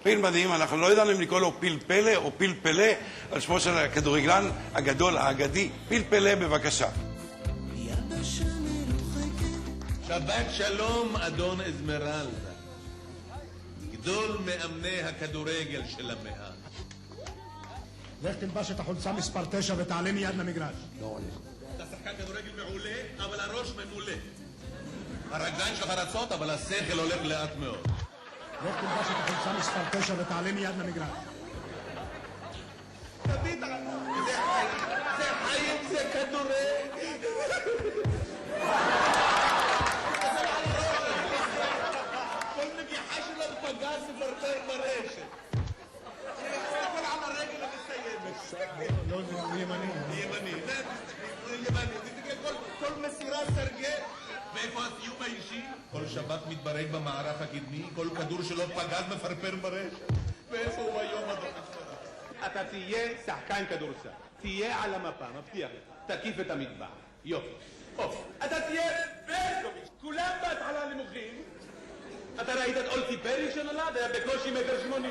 פיל מדהים, אנחנו לא ידענו אם לקרוא לו פיל פלא או פיל פלא, על שמו של הכדורגלן הגדול, האגדי. פיל פלא, בבקשה. שבת שלום, אדון אזמרלדה. גדול מאמני הכדורגל של המאה. לך תלבש את החולצה מספר 9 ותעלה מיד למגרש. לא עולה. אתה שחקן כדורגל מעולה, אבל הראש ממולא. הרגליים שלך רצות, אבל השכל הולך לאט מאוד. לך תלבש את החולצה מספר 9 ותעלה מיד למגרש. תביט, זה חיים, זה כדורגל. כל נגיחה שלו פגז מפרפר ברשת. תסתכל על הרגל המסיימת. לא, ימני. ימני, תסתכל, כל מסירה סרגל. ואיפה הסיום האישי? כל שבת מתברג במערך הקדמי, כל כדור שלו פגז מפרפר ברשת. ואיפה הוא היום, אדון אזמרלדה? אתה תהיה שחקן כדורסל, תהיה על המפה, מבטיח לך, תקיף את המטבח, יופי. אתה תהיה ברקוביץ', כולם בהתחלה נמוכים. אתה ראית את אולטי פרי שנולד, היה בקושי 1.80 מטר.